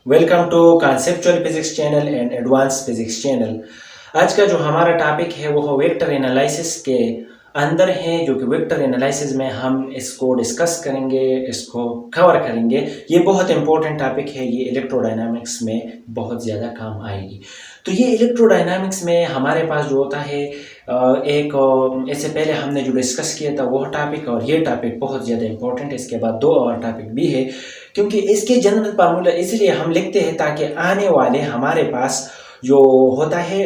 Welcome to conceptual physics channel and advance physics channel. आज का जो हमारा टॉपिक है वो वेक्टर एनालिसिस के अंदर है, जो कि वेक्टर एनालिसिस में हम इसको डिस्कस करेंगे, इसको कवर करेंगे। ये बहुत इंपॉर्टेंट टॉपिक है, ये इलेक्ट्रोडायनामिक्स में बहुत ज़्यादा काम आएगी। तो ये इलेक्ट्रोडायनामिक्स में हमारे पास जो होता है एक इससे पहले हमने जो डिस्कस किया था वो टॉपिक और ये टॉपिक बहुत ज़्यादा इंपॉर्टेंट है। इसके बाद दो और टॉपिक भी है, क्योंकि इसके जनरल फार्मूला इसलिए हम लिखते हैं ताकि आने वाले हमारे पास जो होता है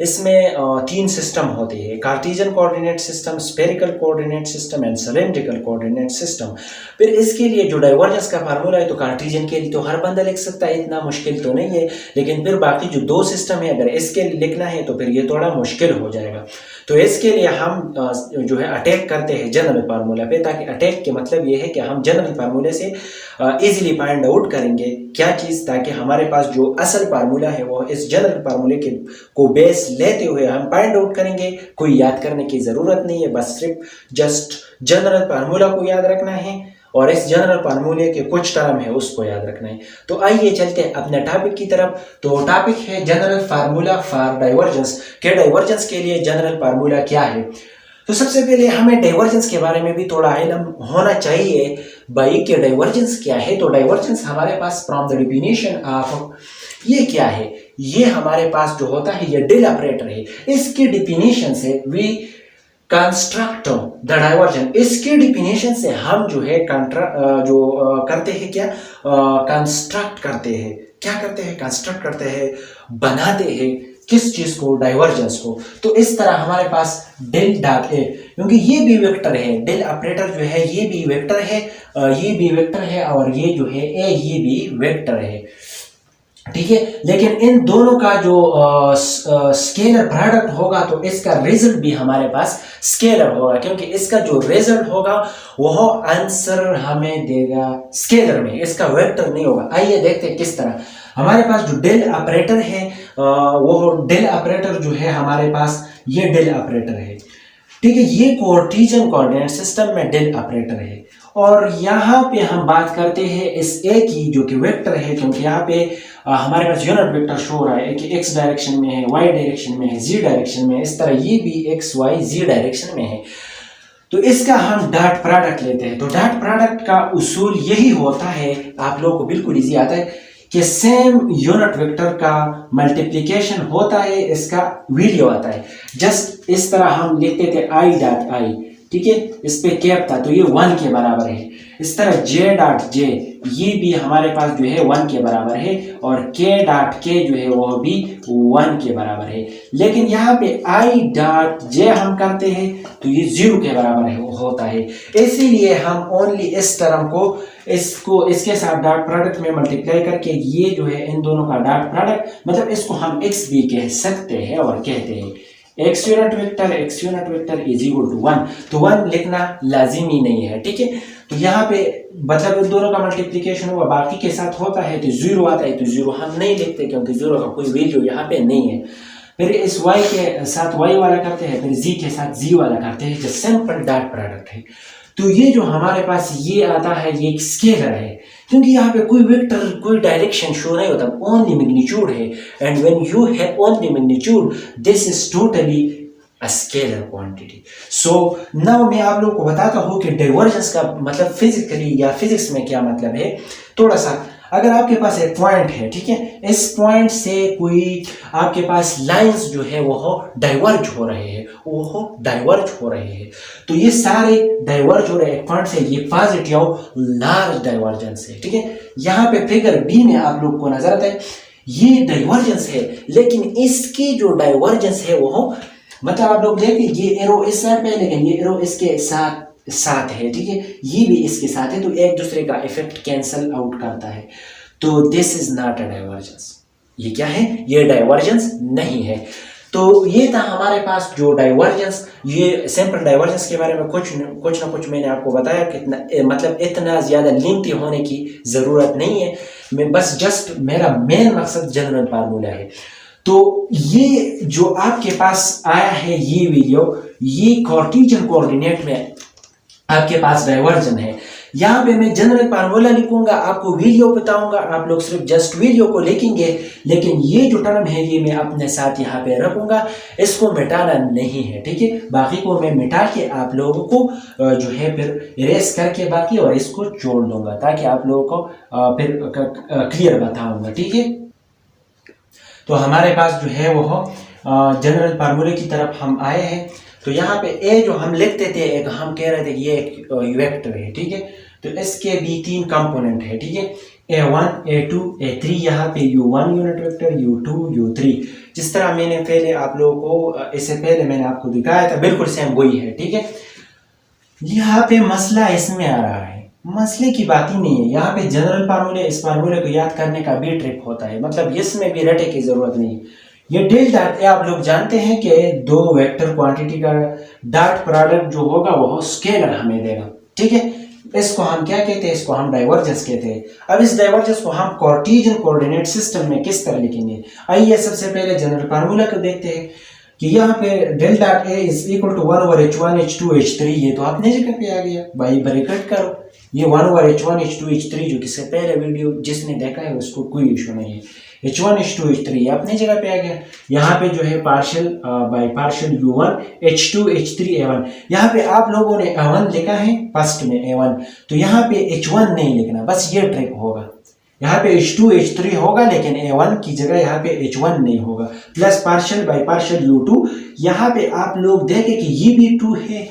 इसमें तीन सिस्टम होते हैं: Cartesian coordinate system, spherical coordinate system and cylindrical coordinate system. फिर इसके लिए जो डाइवर्जेंस का फार्मूला है तो कार्टेशियन के लिए तो हर बंदा लिख सकता है, इतना मुश्किल तो नहीं है। लेकिन फिर बाकी जो दो सिस्टम है अगर इसके लिए लिखना है तो फिर ये थोड़ा मुश्किल हो जाएगा। तो इसके लिए हम जो है अटैक करते हैं जनरल फार्मूला पे, ताकि अटैक के मतलब ये है कि हम जनरल फार्मूले से इजीली फाइंड आउट करेंगे क्या चीज़, ताकि हमारे पास जो असल फार्मूला है वो इस जनरल फार्मूले के को बेस लेते हुए हम फाइंड आउट करेंगे। कोई याद करने की ज़रूरत नहीं है, बस सिर्फ जस्ट जनरल फार्मूला को याद रखना है और इस जनरल फार्मूले के कुछ टर्म है उसको याद रखना है। तो आइए चलते हैं अपने टॉपिक की तरफ। तो टॉपिक है जनरल फार्मूला फॉर डाइवर्जेंस के डाइवर्जेंस के लिए जनरल फार्मूला क्या है। तो सबसे पहले हमें डाइवर्जेंस के बारे में भी थोड़ा इल्म होना चाहिए भाई कि डाइवर्जेंस क्या है। तो डाइवर्जेंस हमारे पास फ्रॉम द डेफिनेशन ऑफ ये क्या है, ये हमारे पास जो होता है ये डेल ऑपरेटर है। इसकी डेफिनेशन से वी कंस्ट्रक्ट द डाइवर्जन, इसके डिफिनेशन से हम जो है करते हैं क्या, कंस्ट्रक्ट करते हैं। क्या करते हैं? कंस्ट्रक्ट करते हैं, बनाते हैं किस चीज को? डाइवर्जेंस को। तो इस तरह हमारे पास डेल डॉट ए, क्योंकि ये भी वेक्टर है, डेल ऑपरेटर जो है ये भी वेक्टर है, ये भी वेक्टर है और ये जो है ए ये भी वेक्टर है, ठीक है। लेकिन इन दोनों का जो स्केलर प्रोडक्ट होगा तो इसका रिजल्ट भी हमारे पास स्केलर होगा, क्योंकि इसका जो रिजल्ट होगा वह आंसर हमें देगा स्केलर में, इसका वेक्टर नहीं होगा। आइए देखते हैं किस तरह। हमारे पास जो डेल ऑपरेटर है वो डेल ऑपरेटर जो है हमारे पास ये डेल ऑपरेटर है, ठीक है। ये कार्टेशियन कोऑर्डिनेट सिस्टम में डेल ऑपरेटर है और यहाँ पे हम बात करते हैं इस ए की जो कि वेक्टर है, क्योंकि यहाँ पे हमारे पास यूनिट वेक्टर शो हो रहा है कि एक्स डायरेक्शन में है, वाई डायरेक्शन में है, जी डायरेक्शन में है। इस तरह ये भी एक्स वाई जी डायरेक्शन में है। तो इसका हम डॉट प्रोडक्ट लेते हैं। तो डॉट प्रोडक्ट का उसूल यही होता है, आप लोगों को बिल्कुल इजी आता है कि सेम यूनिट वेक्टर का मल्टीप्लिकेशन होता है, इसका वैल्यू आता है। जस्ट इस तरह हम लिखते थे आई डॉट आई, ठीक है, इस पे कैप था तो ये 1 के बराबर है। इस तरह जे डॉट जे ये भी हमारे पास जो है 1 के बराबर है और के डॉट के जो है वो भी 1 के बराबर है। लेकिन यहाँ पे आई डॉट जे हम करते हैं तो ये 0 के बराबर है होता है। इसीलिए हम ओनली इस टर्म को इसके साथ डॉट प्रोडक्ट में मल्टीप्लाई करके ये जो है इन दोनों का डॉट प्रोडक्ट, मतलब इसको हम एक्स भी कह सकते हैं और कहते हैं x unit vector is equal to 1। तो 1 लिखना लाजिमी नहीं है, ठीक है। तो यहाँ पे मतलब इन दोनों का मल्टीप्लिकेशन हुआ, बाकी के साथ होता है तो 0 आता है, तो 0 हम नहीं लिखते क्योंकि 0 का कोई वैल्यू यहाँ पे नहीं है। फिर इस y के साथ y वाला करते हैं, फिर z के साथ z वाला करते हैं, जो सिंपल डॉट प्रोडक्ट है। तो ये जो हमारे पास ये आता है ये एक स्केलर है, क्योंकि यहाँ पे कोई वेक्टर कोई डायरेक्शन शो नहीं होता, ओनली मैग्नीट्यूड है। And when you have only magnitude this is totally a scalar quantity. So now मैं आप लोगों को बताता हूँ कि डाइवर्जेंस का मतलब फिजिकली या फिजिक्स में क्या मतलब है। थोड़ा सा अगर आपके पास एक पॉइंट है, ठीक है, इस पॉइंट से कोई आपके पास लाइंस जो है वो डाइवर्ज हो रहे हैं, तो ये सारे डाइवर्ज हो रहे हैं पॉइंट से, ये पॉजिटिव लार्ज डाइवर्जेंस है, ठीक है। यहाँ पे फिगर बी में आप लोग को नजर आता है ये डाइवर्जेंस है, लेकिन इसकी जो डाइवर्जेंस है वो मतलब आप लोग देखिए ये एरो इस साइड पे है लेकिन ये एरो इसके साथ है, ठीक है, ये भी इसके साथ है, तो एक दूसरे का इफेक्ट कैंसल आउट करता है। तो this is not a divergence. ये क्या है? ये डाइवर्जेंस नहीं है। तो ये था हमारे पास जो डाइवर्जेंस, ये सिंपल डाइवर्जेंस के बारे में कुछ ना कुछ मैंने आपको बताया, कितना मतलब इतना ज्यादा लेंथी होने की जरूरत नहीं है। मैं बस जस्ट मेरा मेन मकसद जनरल फार्मूला है। तो ये जो आपके पास आया है ये वीडियो, ये कार्टेशियन कोऑर्डिनेट में आपके पास डाइवर्जन है। यहाँ पे मैं जनरल फार्मूला लिखूंगा, आपको वीडियो बताऊंगा, आप लोग सिर्फ जस्ट वीडियो को लिखेंगे, लेकिन ये जो टर्म है ये मैं अपने साथ यहाँ पे रखूंगा, इसको मिटाना नहीं है, ठीक है। बाकी को मैं मिटा के आप लोगों को जो है फिर इरेज करके बाकी और इसको जोड़ दूंगा, ताकि आप लोगों को फिर क्लियर बताऊंगा, ठीक है। तो हमारे पास जो है वो जनरल फार्मूले की तरफ हम आए हैं। तो यहाँ पे ए जो हम लिखते थे, एक हम कह रहे थे ये एक वेक्टर है, ठीक है। तो इसके भी 3 कंपोनेंट है, ठीक है, A1, A2, A3। यहाँ पे U1 unit vector, U2, U3। जिस तरह मैंने पहले आप लोगों को इससे पहले मैंने आपको दिखाया था, बिल्कुल सेम वही है, ठीक है। यहाँ पे मसला इसमें आ रहा है, मसले की बात ही नहीं है। यहाँ पे जनरल फार्मूले, इस फार्मूले को याद करने का भी ट्रिक होता है, मतलब इसमें भी रटे की जरूरत नहीं है। ये डेल डॉट ए आप लोग जानते हैं कि 2 वेक्टर क्वांटिटी का डॉट प्रोडक्ट जो होगा वो स्केलर हमें देगा, ठीक है। इसको हम क्या कहते हैं, इसको हम डाइवर्जेंस कहते हैं। अब इस डाइवर्जेंस को हम कार्टेशियन कोऑर्डिनेट सिस्टम में किस तरह लिखेंगे, आइए सबसे पहले जनरल फार्मूला को देखते हैं कि यहाँ पे del dot A is equal to 1 over h1 h2 h3। ये तो अपने जगह पे आ गया भाई, ब्रैकेट करो, ये 1 ओवर h1 h2 h3 जो किससे पहले वीडियो जिसने देखा है उसको कोई इशू नहीं है, h1 h2 h3 ये अपने जगह पे आ गया। यहाँ पे जो है partial by partial u1 h2 h3 a1। यहाँ पे आप लोगों ने a1 लिखा है फर्स्ट में a1, तो यहाँ पे h1 नहीं लिखना, बस ये ट्रिक होगा। यहाँ पे h2 h3 होगा, लेकिन a1 की जगह यहाँ पे h1 नहीं होगा। Plus partial by partial u2। यहाँ पे आप लोग देखें कि ये भी 2 है,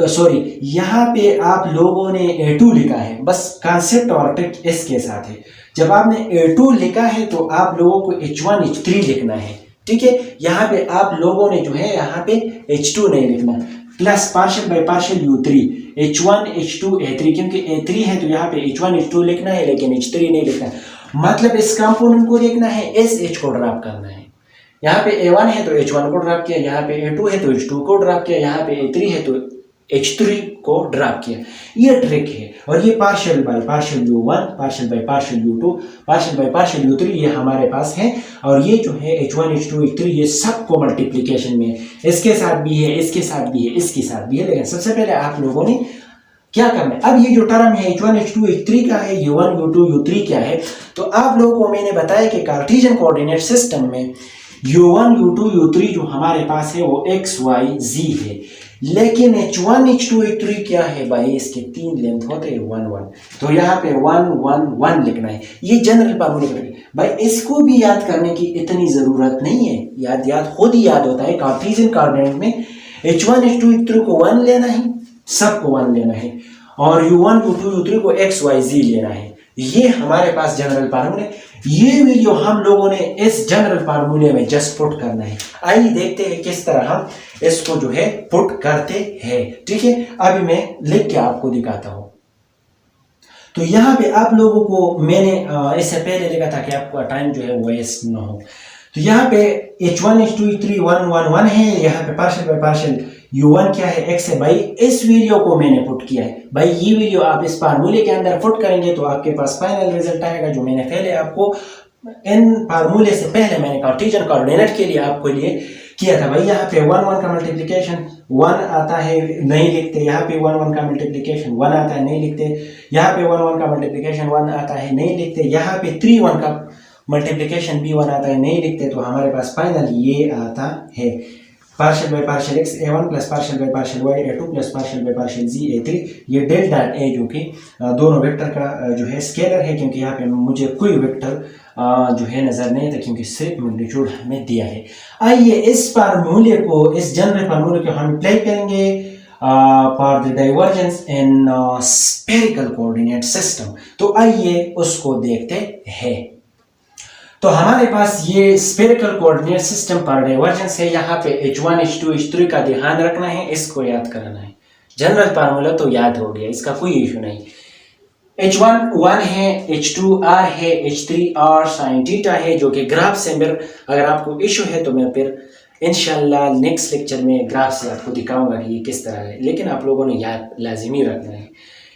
सॉरी यहाँ पे आप लोगों ने a2 लिखा है, बस कॉन्सेप्ट और ट्रिक इसके साथ है। जब आपने a2 लिखा है तो आप लोगों को h1 h3 लिखना है, ठीक है। यहाँ पे आप लोगों ने जो है यहाँ पे h2 नहीं लिखना। Plus partial by partial u3 h1 h2 a3, क्योंकि a3 है तो यहाँ पे h1 h2 लिखना है, लेकिन h3 नहीं लिखना। मतलब इस कंपोनेंट को देखना है, इस h को ड्रॉप करना है। यहाँ पे a1 है तो h1 को ड्रॉप किया, यहाँ पे a2 है तो h2 को ड्रॉप किया, यहाँ पे a3 है तो h3 को ड्रॉप किया। ये ट्रिक है। और ये partial by partial u1, partial by partial u2, partial by partial u3 ये हमारे पास है। और ये जो है h1 h2 h3 ये सबको मल्टीप्लिकेशन में है, इसके साथ भी है, इसके साथ भी है, इसके साथ भी है। लेकिन सबसे पहले आप लोगों ने क्या करना है, अब ये जो टर्म है h1 h2 h3 का है, u1 u2 u3 क्या है, तो आप लोगों को मैंने बताया कि कार्टेशियन कोऑर्डिनेट सिस्टम में u1 u2 u3 जो हमारे पास है वो x y z है। लेकिन h1 h2 h3 क्या है भाई, इसके 3 लेंथ होते हैं 1 1, तो यहाँ पे 1 1 1 लिखना है। ये जनरल फार्मूला भाई, इसको भी याद करने की इतनी जरूरत नहीं है, याद खुद ही याद होता है। कार्टेशियन कोऑर्डिनेट में h1 h2 h3 को 1 लेना है, सबको 1 लेना है, और u1 u2 u3 को x y z लेना है। ये हमारे पास जनरल फार्मूले। ये वीडियो हम लोगों ने इस जनरल फार्मूले में जस्ट पुट करना है। आइए देखते हैं किस तरह हम इसको जो है पुट करते हैं, ठीक है। अभी मैं लिख के आपको दिखाता हूं। तो यहाँ पे आप लोगों को मैंने इससे पहले लिखा था कि आपका टाइम जो है वेस्ट ना हो। तो यहाँ पे h1 h2 h3 1 1 1 है, यहाँ पे पार्शियल बाय पार्शियल u1 क्या है, x है। भाई इस वीडियो को मैंने पुट किया है, भाई ये वीडियो आप इस फार्मूले के अंदर पुट करेंगे तो आपके पास फाइनल रिजल्ट आएगा, जो मैंने पहले आपको इन फार्मूले से पहले मैंने कार्टेशियन कोऑर्डिनेट के लिए आपको लिए किया था। भाई यहाँ पे 1 1 का मल्टीप्लिकेशन 1 आता है, नहीं लिखते। यहाँ पे 1 1 का मल्टीप्लिकेशन 1 आता है, नहीं लिखते। यहाँ पे 1 1 का मल्टीप्लिकेशन 1 आता है, नहीं लिखते। यहाँ पे 3 1 का मल्टीप्लिकेशन भी 1 आता है, नहीं लिखते। तो हमारे पास फाइनल ये आता है, partial by partial x a1 plus partial by partial y a2 plus partial by partial z a3। ये डेल डॉट a जो कि दोनों वेक्टर का जो है स्केलर है, क्योंकि यहाँ पे मुझे कोई वेक्टर जो है नजर नहीं था, क्योंकि सिर्फ मैग्नीट्यूड हमें दिया है। आइए इस फार्मूले को, इस जनरल फार्मूले को हम अप्लाई करेंगे for the divergence in spherical coordinate system. तो आइए उसको देखते हैं। तो हमारे पास ये स्फेरिकल कोऑर्डिनेट सिस्टम पर डाइवर्जेंस है। यहाँ पे h1 h2 h3 का ध्यान रखना है, इसको याद करना है। जनरल फार्मूला तो याद हो गया, इसका कोई इशू नहीं। h1 1 है, h2 r है, h3 r sin थीटा है, जो कि ग्राफ से मेरे, अगर आपको इशू है तो मैं फिर इंशाल्लाह नेक्स्ट लेक्चर में ग्राफ से आपको दिखाऊंगा कि ये किस तरह है, लेकिन आप लोगों ने याद लाजिमी रखना है।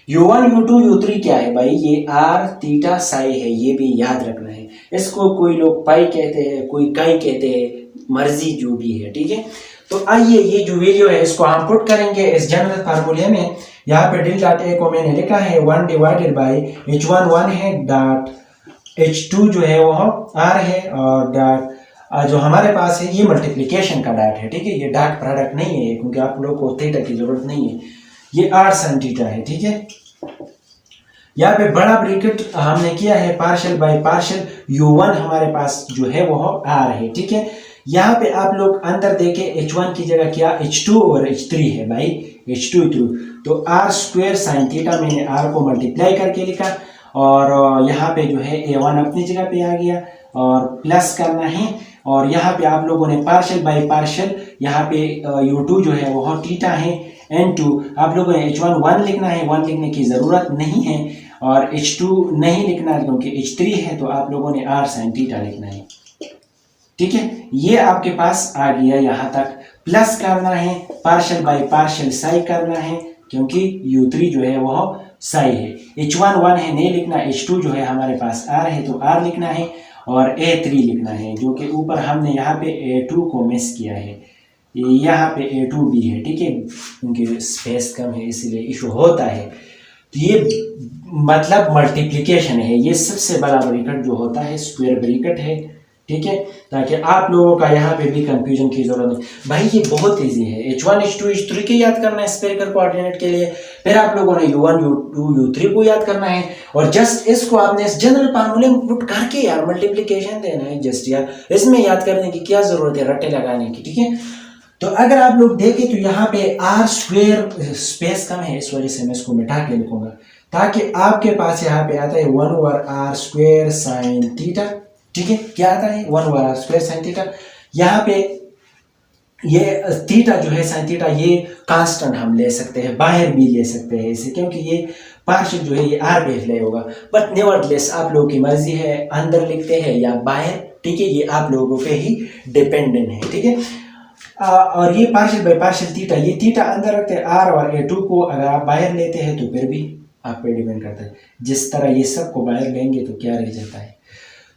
u1 u2 u3 क्या है भाई, ये r थीटा साई है, ये भी याद रखना है। इसको कोई लोग पाई कहते हैं, कोई काई कहते हैं, मर्जी जो भी है, ठीक है। तो आइए ये जो वीडियो है इसको हम पुट करेंगे इस जनरल फार्मूले में। यहाँ पे डेल डॉट ए को मैंने लिखा है 1 डिवाइडेड बाई H1 1 है, डॉट H2 जो है वो R है, और डॉट जो हमारे पास है ये मल्टीप्लिकेशन का डॉट है, ठीक है, ये डॉट प्रोडक्ट नहीं है क्योंकि आप लोग को थीटा की जरूरत नहीं है, ये R sin थीटा है, ठीक है। यहाँ पे बड़ा ब्रैकेट हमने किया है पार्शियल बाय पार्शियल, U1 हमारे पास जो है वो R है, ठीक है। यहाँ पे आप लोग अंदर देखे H1 की जगह क्या H2 और H3 है भाई, H2 थ्रू, तो R स्क्वायर साइन थीटा मैंने R को मल्टीप्लाई करके लिखा, और यहाँ पे जो है A1 अपनी जगह पे आ गया और प्लस करना है, और यहाँ पे आप लोगों ने पार्शियल बाय पार्शियल, यहाँ पे U2 जो है वो थीटा है, N2 आप लोगों ने H1 1 लिखना है, 1 लिखने की ज़रूरत नहीं है, और H2 नहीं लिखना है क्योंकि H3 है, तो आप लोगों ने R sin थीटा लिखना है, ठीक है। ये आपके पास आ गया, यहाँ तक प्लस करना है, पार्शियल बाय पार्शियल साई करना है क्योंकि U3 जो है वह साई है, H1 1 है नहीं लिखना, H2 जो है हमारे पास R है तो R लिखना है, और A3 लिखना है जो कि ऊपर हमने यहाँ पे A2 को मिस किया है, यहाँ पे A2 भी है, ठीक है, क्योंकि स्पेस कम है इसलिए इशू होता है। तो ये मतलब मल्टीप्लिकेशन है, ये सबसे बड़ा ब्रैकेट जो होता है स्क्वायर ब्रैकेट है, ठीक है, ताकि आप लोगों का यहाँ पे भी कंफ्यूजन की जरूरत नहीं। भाई ये बहुत इजी है, H1 H2 H3 के याद करना है स्फेरिकल कोऑर्डिनेट के लिए, फिर आप लोगों ने U1 U2 U3 को याद करना है, और जस्ट इसको आपने जनरल फार्मूले में पुट करके यार मल्टीप्लिकेशन देना है जस्ट यार, इसमें याद करने की क्या जरूरत है रट्टे लगाने की, ठीक है। तो अगर आप लोग देखें तो यहाँ पे R स्क्वायर स्पेस कम है, इस वजह से मैं इसको मिटा के लिखूंगा ताकि आपके पास यहाँ पे आता है 1 over R square sine theta, ठीक है, क्या आता है 1 over R square sine theta. यहाँ पे ये थीटा जो है साइन थीटा ये कांस्टेंट हम ले सकते हैं, बाहर भी ले सकते हैं इसे, क्योंकि ये पार्शियल जो है ये R पे ले होगा, बट नेवरदलेस आप लोगों की मर्जी है, अंदर लिखते हैं या बाहर, ठीक है, ये आप लोगों पे ही डिपेंडेंट है, ठीक है। और ये पार्शियल बाय पार्शियल थीटा, ये थीटा अंदर रखते हैं R और A2 को, अगर आप बाहर लेते हैं तो फिर भी आप पे डिपेंड करता है, जिस तरह ये सब को बाहर लेंगे तो क्या रह जाता है।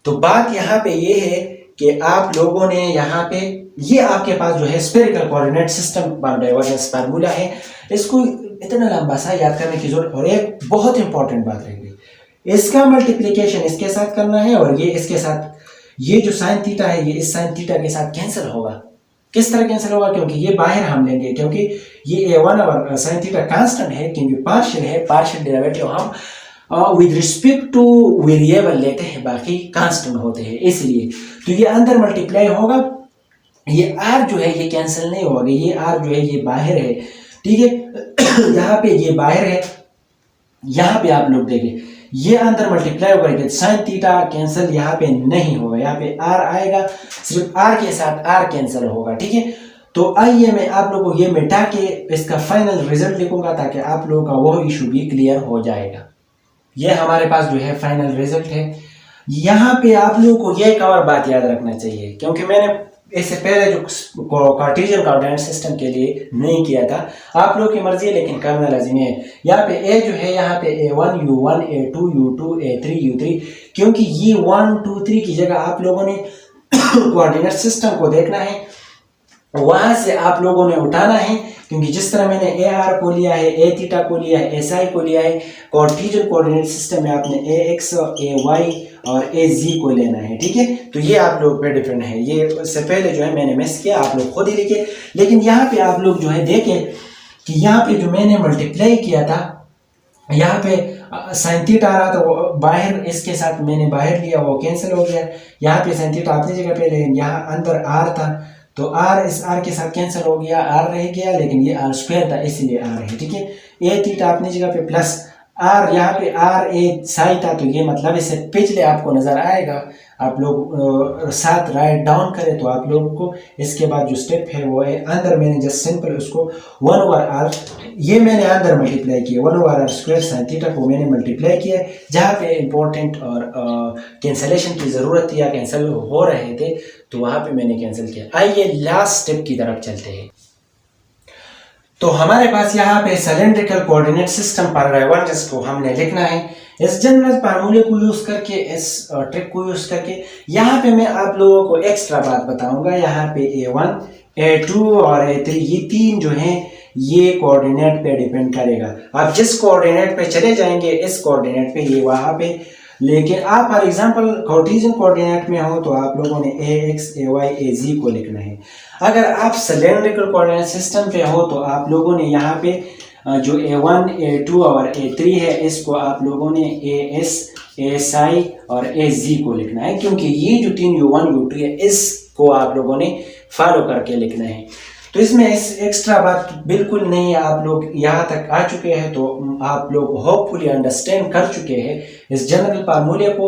तो बात यहाँ पे ये है कि आप लोगों ने यहाँ पे ये आपके पास जो है spherical coordinate system divergence formula है, इसको इतना लंबा सा याद करने की जरूरत, और एक बहुत इंपॉर्टेंट बात रह गई, इसका मल्टीप्लिकेशन इसके साथ करना है, और ये इसके साथ, ये जो साइन थीटा है ये इस साइन थीटा के साथ कैंसिल होगा। किस तरह कैंसिल होगा, क्योंकि ये बाहर हम लेंगे, क्योंकि ये A1 और साइन थीटा कांस्टेंट है, क्योंकि पार्शियल है, पार्शियल डेरिवेटिव हम विद रिस्पेक्ट टू वेरिएबल लेते हैं, बाकी कांस्टेंट होते हैं, इसलिए तो ये अंदर मल्टीप्लाई होगा, ये R जो है ये कैंसिल नहीं होगा, ये R जो है ये बाहर है, ठीक है। यहाँ पे ये बाहर है, यहाँ पे आप लोग देखें ये अंदर मल्टीप्लाई होगा, साइन थीटा कैंसिल यहाँ पे नहीं होगा, यहाँ पे R आएगा, सिर्फ R के साथ R कैंसिल होगा, ठीक है। तो आइए मैं आप लोगों को ये मिटा के इसका फाइनल रिजल्ट लिखूंगा ताकि आप लोगों का वो इशू भी क्लियर हो जाएगा। ये हमारे पास जो है फाइनल रिजल्ट है। यहाँ पे आप लोगों को ये एक और बात याद रखना चाहिए, क्योंकि मैंने इससे पहले जो कार्टेशियन कोऑर्डिनेट सिस्टम के लिए नहीं किया था, आप लोगों की मर्जी है लेकिन करना लाजिमी है। यहाँ पे A जो है यहाँ पे A1 U1 A2 U2 A3 U3, क्योंकि ये 1 2 3 की जगह आप लोगों ने कोऑर्डिनेट सिस्टम को देखना है, वहां से आप लोगों ने उठाना है, क्योंकि जिस तरह मैंने AR को लिया है, A थीटा को लिया है, SI को लिया है, कार्टेशियन कोऑर्डिनेट सिस्टम में आपने AX AY और AZ को लेना है, ठीक है। तो ये आप लोग पे डिपेंड है, ये इससे पहले जो है मैंने मिस किया, आप लोग खुद ही लिखे, लेकिन यहाँ पे आप लोग जो है देखें कि यहाँ पे जो मैंने मल्टीप्लाई किया था, यहाँ पे साइन थीटा आ रहा था, वो बाहर इसके साथ मैंने बाहर लिया, वो कैंसिल हो गया, यहाँ पे साइन थीटा अपनी जगह पे, लेकिन यहाँ अंदर R था, तो R इस R के साथ कैंसिल हो गया, R रह गया, लेकिन ये R स्क्वायर था इसलिए R है, ठीक है। A थीटा अपनी जगह पे प्लस R, यहाँ पे R A साई था, तो ये मतलब इससे पिछले आपको नजर आएगा, आप लोग साथ राइट डाउन करें तो आप लोगों को इसके बाद जो स्टेप है वो है, अंदर मैंने जस्ट सिंपल उसको 1 ओवर R, ये मैंने अंदर मल्टीप्लाई किया, 1 over R square sine theta को मैंने मल्टीप्लाई किया, जहाँ पे इंपॉर्टेंट और कैंसलेशन की ज़रूरत थी या कैंसिल हो रहे थे तो वहाँ पे मैंने कैंसिल किया। आइए लास्ट स्टेप की तरफ चलते हैं। तो हमारे पास यहाँ पे सिलेंड्रिकल कोऑर्डिनेट सिस्टम पर डाइवर्जेंस को हमने लिखना है, इस जनरल फार्मूले को यूज करके, इस ट्रिक को यूज करके। यहाँ पे मैं आप लोगों को एक्स्ट्रा बात बताऊंगा, यहाँ पे A1 A2 और A3 ये तीन जो हैं ये कोऑर्डिनेट पे डिपेंड करेगा। आप जिस कोऑर्डिनेट पे चले जाएंगे इस कोऑर्डिनेट पे ये वहाँ पे, लेकिन आप फॉर एग्जांपल कार्टेशियन कोऑर्डिनेट में हो तो आप लोगों ने ax, ay, az को लिखना है। अगर आप सिलेंड्रिकल कोऑर्डिनेट सिस्टम पे हो तो आप लोगों ने यहाँ पे जो a1, a2 और a3 है इसको आप लोगों ने as, asi और az को लिखना है, क्योंकि ये जो तीन u1, u2 है इसको आप लोगों ने फॉलो करके लिखना है। तो इसमें इस एक्स्ट्रा बात बिल्कुल नहीं है। आप लोग यहाँ तक आ चुके हैं तो आप लोग होपफुली अंडरस्टैंड कर चुके हैं इस जनरल फार्मूले को,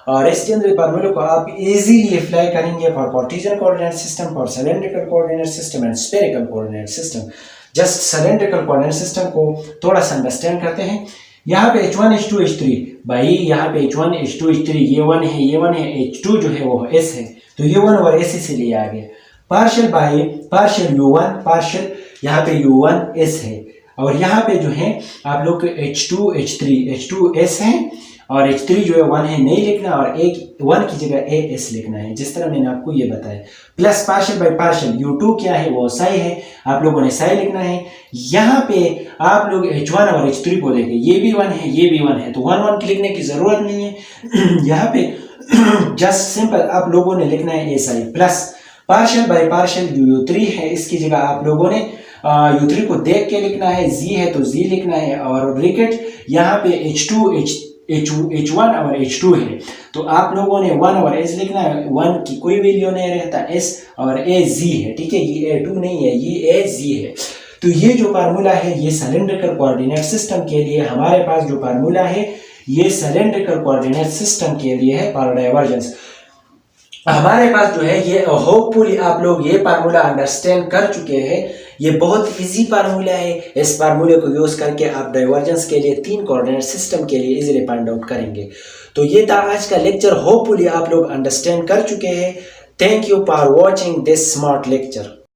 और इस जनरल फार्मूले को आप इजीली अप्लाई करेंगे for Cartesian coordinate system, for cylindrical coordinate system and spherical coordinate system. Just cylindrical coordinate system को थोड़ा सा अंडरस्टैंड करते हैं। यहाँ पे h1, h2, h3, भाई यहाँ पे h1, h2, h3 ये 1 है, ये 1 है, h2 जो है वो s है, तो ये 1 और s से लिया गया। Partial by partial u1, partial यहाँ पे u1 s है, और यहाँ पे जो है आप लोग h2, h3, h2 s है और h3 जो है 1 है नहीं लिखना, और एक 1 की जगह as लिखना है, जिस तरह मैंने आपको ये बताया। Plus partial by partial u2 क्या है वो साई है, आप लोगों ने साई लिखना है। यहाँ पे आप लोग h1 और h3 को देखें, ये भी 1 है, ये भी 1 है, तो 1 1 की लिखने की जरूरत नहीं है। यहाँ पे जस्ट सिंपल आप लोगों ने लिखना है SI. Plus partial by partial जो u3 है इसकी जगह आप लोगों ने u3 को देख के लिखना है, z है तो z लिखना है, और ब्रैकेट यहाँ पे h2, h1 और h2 है, तो आप लोगों ने 1 और s लिखना है। 1 की कोई वैल्यू नहीं रहता, s और az है, ठीक है, ये a2 नहीं है, ये az है। तो ये जो फार्मूला है ये सिलेंड्रिकल कोऑर्डिनेट सिस्टम के लिए, हमारे पास जो फार्मूला है ये सिलेंड्रिकल कोऑर्डिनेट सिस्टम के लिए है फॉर डाइवर्जेंस। हमारे पास जो है ये होपफुली आप लोग ये फार्मूला अंडरस्टैंड कर चुके हैं। ये बहुत इजी फार्मूला है, इस फार्मूले को यूज करके आप डाइवर्जेंस के लिए 3 कोऑर्डिनेट सिस्टम के लिए इजीली फाइंड आउट करेंगे। तो ये था आज का लेक्चर, होपफुली आप लोग अंडरस्टैंड कर चुके हैं। Thank you for watching this smart lecture.